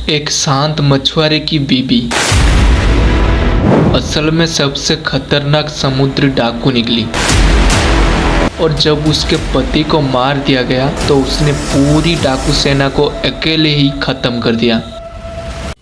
एक शांत मछुआरे की बीवी असल में सबसे खतरनाक समुद्री डाकू निकली। और जब उसके पति को मार दिया गया तो उसने पूरी डाकू सेना को अकेले ही खत्म कर दिया।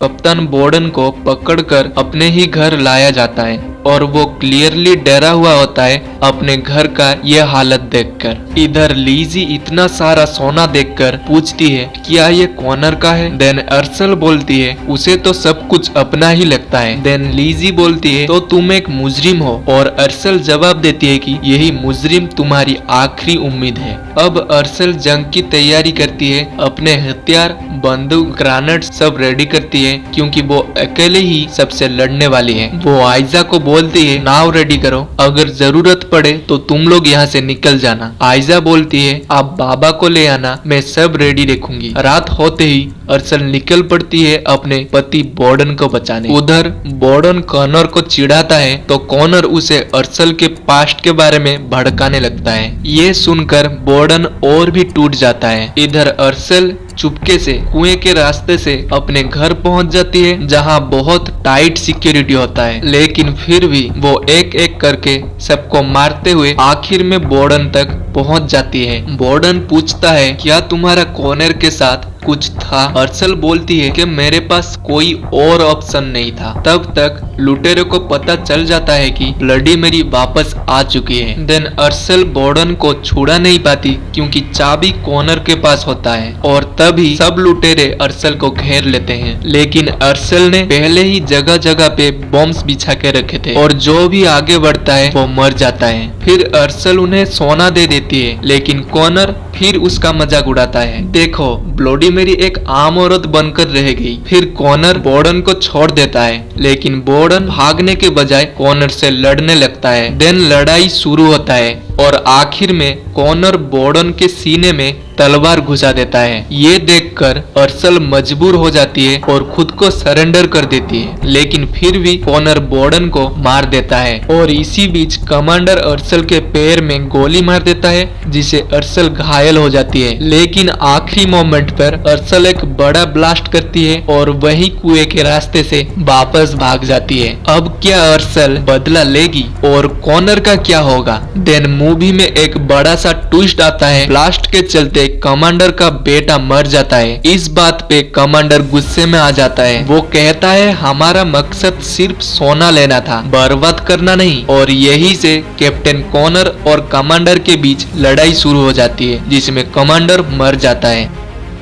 कप्तान बॉर्डन को पकड़कर अपने ही घर लाया जाता है और वो क्लियरली डरा हुआ होता है अपने घर का ये हालत देखकर। इधर लीजी इतना सारा सोना देखकर पूछती है क्या ये कॉनर का है। देन अर्सल बोलती है उसे तो सब कुछ अपना ही लगता है। देन लीजी बोलती है तो तुम एक मुजरिम हो, और अर्सल जवाब देती है कि यही मुजरिम तुम्हारी आखिरी उम्मीद है। अब अर्सल जंग की तैयारी करती है, अपने हथियार, बंदूक, ग्रेनेड सब रेडी करती है क्योंकि वो अकेले ही सबसे लड़ने वाली है। वो आयजा को बोलती है नाव रेडी करो, अगर जरूरत पड़े तो तुम लोग यहाँ से निकल जाना। आयजा बोलती है आप बाबा को ले आना, मैं सब रेडी रखूंगी। रात होते ही अर्सल निकल पड़ती है अपने पति बॉर्डन को बचाने। उधर बॉर्डन कॉनर को चिढ़ाता है तो कॉनर उसे अर्सल के पास्ट के बारे में भड़काने लगता है। ये सुनकर बॉर्डन और भी टूट जाता है। इधर अर्सल चुपके से कुएं के रास्ते से अपने घर पहुंच जाती है जहां बहुत टाइट सिक्योरिटी होता है, लेकिन फिर भी वो एक एक करके सबको मारते हुए आखिर में बॉर्डन तक पहुंच जाती है। बॉर्डन पूछता है क्या तुम्हारा कॉनर के साथ कुछ था। अर्सल बोलती है कि मेरे पास कोई और ऑप्शन नहीं था। तब तक लुटेरे को पता चल जाता है कि ब्लडी मेरी वापस आ चुकी है। देन अर्सल बॉर्डन को छुड़ा नहीं पाती क्योंकि चाबी कॉनर के पास होता है, और तभी सब लुटेरे अर्सल को घेर लेते हैं। लेकिन अर्सल ने पहले ही जगह जगह पे बॉम्ब्स बिछा के रखे थे और जो भी आगे बढ़ता है वो मर जाता है। फिर अर्सल उन्हें सोना दे देती है, लेकिन कॉनर फिर उसका मजाक उड़ाता है, देखो ब्लडी मेरी एक आम औरत बनकर रह गई। फिर कॉनर बॉर्डन को छोड़ देता है, लेकिन बॉर्डन भागने के बजाय कॉनर से लड़ने लगता है। देन लड़ाई शुरू होता है और आखिर में कॉनर बॉर्डन के सीने में तलवार घुसा देता है। ये देखकर अर्सल मजबूर हो जाती है और खुद को सरेंडर कर देती है, लेकिन फिर भी कॉनर बॉर्डन को मार देता है। और इसी बीच कमांडर अर्सल के पैर में गोली मार देता है जिसे अर्सल घायल हो जाती है। लेकिन आखिरी मोमेंट पर अर्सल एक बड़ा ब्लास्ट करती है और वही कुएं के रास्ते से वापस भाग जाती है। अब क्या अर्सल बदला लेगी और कॉनर का क्या होगा? देन मूवी में एक बड़ा सा ट्विस्ट आता है। ब्लास्ट के चलते कमांडर का बेटा मर जाता है। इस बात पे कमांडर गुस्से में आ जाता है। वो कहता है हमारा मकसद सिर्फ सोना लेना था, बर्बाद करना नहीं। और यही से कैप्टन कॉनर और कमांडर के बीच लड़ाई शुरू हो जाती है जिसमें कमांडर मर जाता है।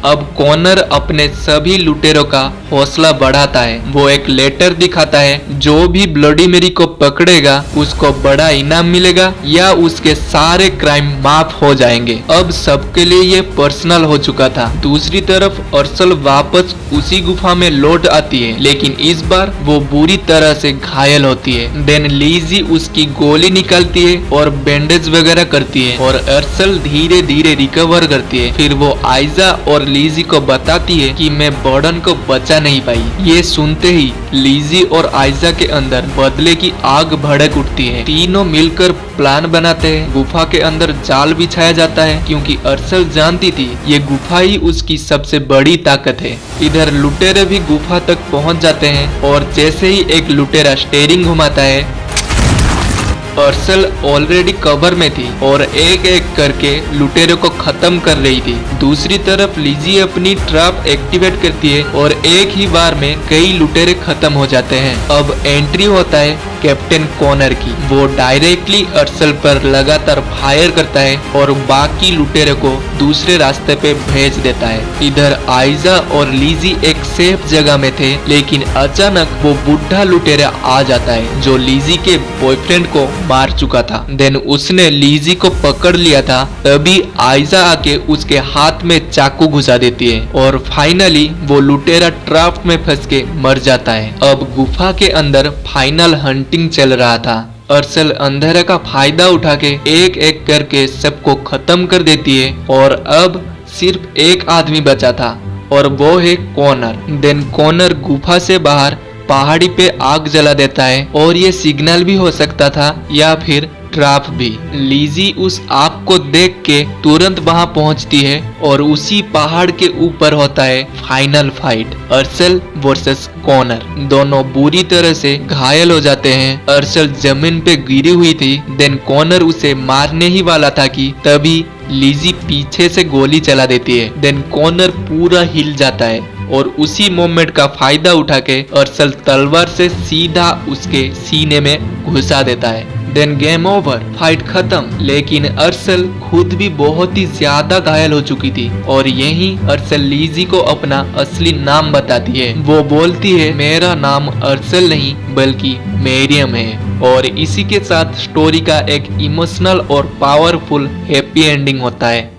अब कॉनर अपने सभी लुटेरों का हौसला बढ़ाता है। वो एक लेटर दिखाता है, जो भी ब्लडी मेरी को पकड़ेगा उसको बड़ा इनाम मिलेगा या उसके सारे क्राइम माफ हो जाएंगे। अब सबके लिए ये पर्सनल हो चुका था। दूसरी तरफ अर्सल वापस उसी गुफा में लौट आती है, लेकिन इस बार वो बुरी तरह से घायल होती है। देन लीजी उसकी गोली निकालती है और बैंडेज वगैरह करती है और अर्सल धीरे धीरे रिकवर करती है। फिर वो आयजा और लीजी को बताती है कि मैं बॉर्डन को बचा नहीं पाई। ये सुनते ही लीजी और आयजा के अंदर बदले की आग भड़क उठती है। तीनों मिलकर प्लान बनाते हैं। गुफा के अंदर जाल बिछाया जाता है क्योंकि अर्सल जानती थी ये गुफा ही उसकी सबसे बड़ी ताकत है। इधर लुटेरे भी गुफा तक पहुंच जाते हैं और जैसे ही एक लुटेरा स्टीयरिंग घुमाता है, अर्सल ऑलरेडी कवर में थी और एक एक करके लुटेरों को खत्म कर रही थी। दूसरी तरफ लीजी अपनी ट्रैप एक्टिवेट करती है और एक ही बार में कई लुटेरे खत्म हो जाते हैं। अब एंट्री होता है कैप्टन कॉनर की। वो डायरेक्टली अर्सल पर लगातार फायर करता है और बाकी लुटेरे को दूसरे रास्ते पे भेज देता है। इधर आयजा और लीजी एक सेफ जगह में थे, लेकिन अचानक वो बुढ़ा लुटेरा आ जाता है जो लीजी के बॉयफ्रेंड को मार चुका था। देन उसने लीजी को पकड़ लिया था, तभी आयजा आके उसके हाथ में चाकू घुसा देती है और फाइनली वो लुटेरा ट्रैप में फंस के मर जाता है। अब गुफा के अंदर फाइनल हंटिंग चल रहा था। अर्सल अंधेरे का फायदा उठा के एक एक करके सबको खत्म कर देती है और अब सिर्फ एक आदमी बचा था और वो है कॉनर। देन कॉनर गुफा से बाहर पहाड़ी पे आग जला देता है और ये सिग्नल भी हो सकता था या फिर ट्रैप भी। लिजी उस आग को देख के तुरंत वहां पहुंचती है और उसी पहाड़ के ऊपर होता है फाइनल फाइट, अर्सेल वर्सेस कॉनर। दोनों बुरी तरह से घायल हो जाते हैं। अर्सेल जमीन पे गिरी हुई थी, देन कॉनर उसे मारने ही वाला था कि तभी लिजी पीछे से गोली चला देती है। देन कॉनर पूरा हिल जाता है और उसी मोमेंट का फायदा उठा के अर्सेल तलवार से सीधा उसके सीने में घुसा देता है। देन गेम ओवर, फाइट खत्म। लेकिन अर्सेल खुद भी बहुत ही ज्यादा घायल हो चुकी थी और यही अर्सेल लिजी को अपना असली नाम बताती है। वो बोलती है मेरा नाम अर्सेल नहीं बल्कि मेरियम है। और इसी के साथ स्टोरी का एक इमोशनल और पावरफुल हैप्पी एंडिंग होता है।